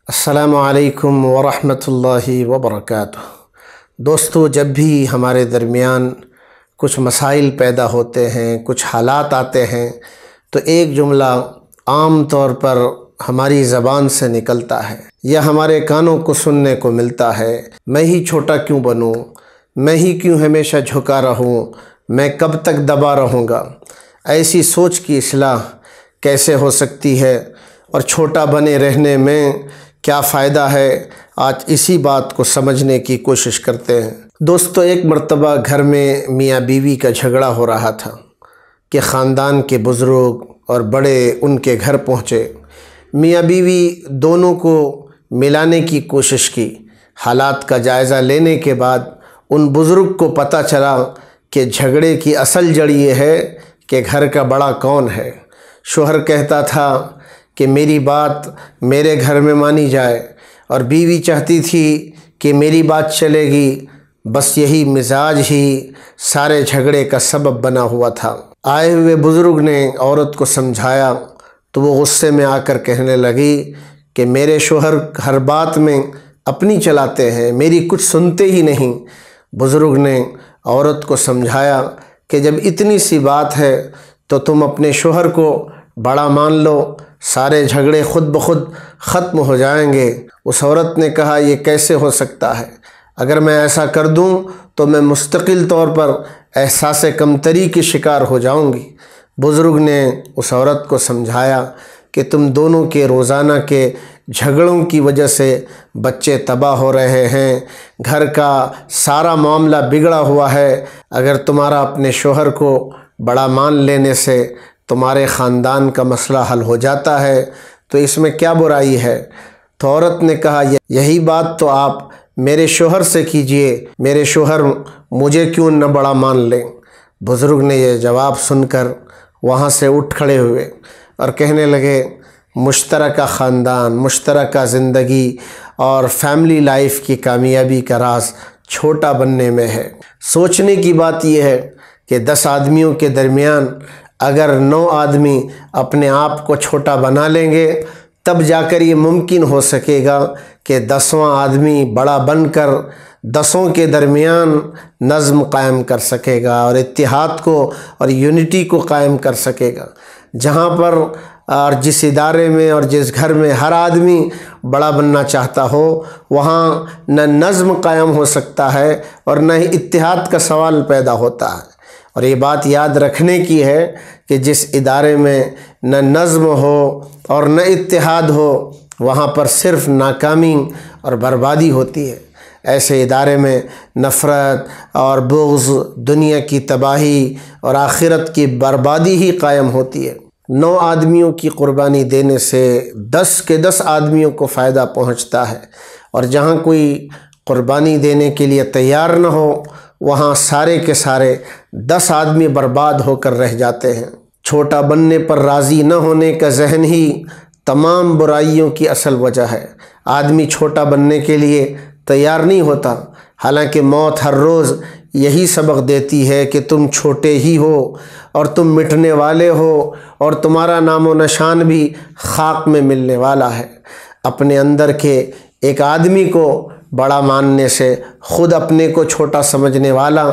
السلام علیکم ورحمۃ اللہ وبرکاتہ۔ دوستو، جب بھی ہمارے درمیان کچھ مسائل پیدا ہوتے ہیں، کچھ حالات آتے ہیں، تو ایک جملہ عام طور پر ہماری زبان سے نکلتا ہے یا ہمارے کانوں کو سننے کو ملتا ہے: میں ہی چھوٹا کیوں بنوں، میں ہی کیوں ہمیشہ جھکا رہوں، میں کب تک دبا رہوں گا۔ ایسی سوچ کی اصلاح کیسے ہو سکتی ہے اور چھوٹا بنے رہنے میں کیا فائدہ ہے؟ آج اسی بات کو سمجھنے کی کوشش کرتے ہیں۔ دوستو، ایک مرتبہ گھر میں میاں بیوی کا جھگڑا ہو رہا تھا کہ خاندان کے بزرگ اور بڑے ان کے گھر پہنچے۔ میاں بیوی دونوں کو ملانے کی کوشش کی۔ حالات کا جائزہ لینے کے بعد ان بزرگ کو پتہ چلا کہ جھگڑے کی اصل جڑ یہ ہے کہ گھر کا بڑا کون ہے۔ شوہر کہتا تھا کہ میری بات میرے گھر میں مانی جائے، اور بیوی چاہتی تھی کہ میری بات چلے گی۔ بس یہی مزاج ہی سارے جھگڑے کا سبب بنا ہوا تھا۔ آئے ہوئے بزرگ نے عورت کو سمجھایا تو وہ غصے میں آ کر کہنے لگی کہ میرے شوہر ہر بات میں اپنی چلاتے ہیں، میری کچھ سنتے ہی نہیں۔ بزرگ نے عورت کو سمجھایا کہ جب اتنی سی بات ہے تو تم اپنے شوہر کو بڑا مان لو، سارے جھگڑے خود بخود ختم ہو جائیں گے۔ اس عورت نے کہا، یہ کیسے ہو سکتا ہے؟ اگر میں ایسا کر دوں تو میں مستقل طور پر احساس کمتری کی شکار ہو جاؤں گی۔ بزرگ نے اس عورت کو سمجھایا کہ تم دونوں کے روزانہ کے جھگڑوں کی وجہ سے بچے تباہ ہو رہے ہیں، گھر کا سارا معاملہ بگڑا ہوا ہے۔ اگر تمہارا اپنے شوہر کو بڑا مان لینے سے تمہارے خاندان کا مسئلہ حل ہو جاتا ہے تو اس میں کیا برائی ہے؟ تو عورت نے کہا، یہی بات تو آپ میرے شوہر سے کیجئے، میرے شوہر مجھے کیوں نہ بڑا مان لیں۔ بزرگ نے یہ جواب سن کر وہاں سے اٹھ کھڑے ہوئے اور کہنے لگے، مشترکہ خاندان، مشترکہ زندگی اور فیملی لائف کی کامیابی کا راز چھوٹا بننے میں ہے۔ سوچنے کی بات یہ ہے کہ 10 آدمیوں کے درمیان اگر 9 آدمی اپنے آپ کو چھوٹا بنا لیں گے تب جا کر یہ ممکن ہو سکے گا کہ 10واں آدمی بڑا بن کر 10 کے درمیان نظم قائم کر سکے گا اور اتحاد کو اور یونٹی کو قائم کر سکے گا۔ جہاں پر اور جس ادارے میں اور جس گھر میں ہر آدمی بڑا بننا چاہتا ہو، وہاں نہ نظم قائم ہو سکتا ہے اور نہ ہی اتحاد کا سوال پیدا ہوتا ہے۔ اور یہ بات یاد رکھنے کی ہے کہ جس ادارے میں نہ نظم ہو اور نہ اتحاد ہو، وہاں پر صرف ناکامی اور بربادی ہوتی ہے۔ ایسے ادارے میں نفرت اور بغض، دنیا کی تباہی اور آخرت کی بربادی ہی قائم ہوتی ہے۔ 9 آدمیوں کی قربانی دینے سے 10 کے 10 آدمیوں کو فائدہ پہنچتا ہے، اور جہاں کوئی قربانی دینے کے لیے تیار نہ ہو وہاں سارے کے سارے 10 آدمی برباد ہو کر رہ جاتے ہیں۔ چھوٹا بننے پر راضی نہ ہونے کا ذہن ہی تمام برائیوں کی اصل وجہ ہے۔ آدمی چھوٹا بننے کے لیے تیار نہیں ہوتا، حالانکہ موت ہر روز یہی سبق دیتی ہے کہ تم چھوٹے ہی ہو اور تم مٹنے والے ہو اور تمہارا نام و نشان بھی خاک میں ملنے والا ہے۔ اپنے اندر کے ایک آدمی کو بڑا ماننے سے خود اپنے کو چھوٹا سمجھنے والا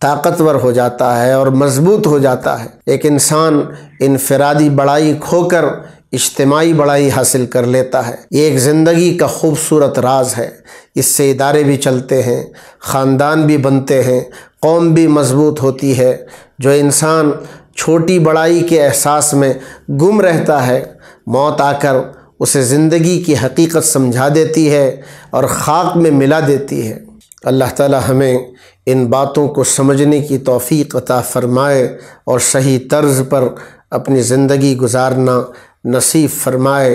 طاقتور ہو جاتا ہے اور مضبوط ہو جاتا ہے۔ ایک انسان انفرادی بڑائی کھو کر اجتماعی بڑائی حاصل کر لیتا ہے۔ یہ ایک زندگی کا خوبصورت راز ہے۔ اس سے ادارے بھی چلتے ہیں، خاندان بھی بنتے ہیں، قوم بھی مضبوط ہوتی ہے۔ جو انسان چھوٹی بڑائی کے احساس میں گم رہتا ہے، موت آ کر اسے زندگی کی حقیقت سمجھا دیتی ہے اور خاک میں ملا دیتی ہے۔ اللہ تعالی ہمیں ان باتوں کو سمجھنے کی توفیق عطا فرمائے اور صحیح طرز پر اپنی زندگی گزارنا نصیب فرمائے۔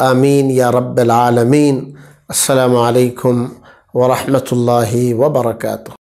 آمین یا رب العالمین۔ السلام علیکم ورحمۃ اللہ وبرکاتہ۔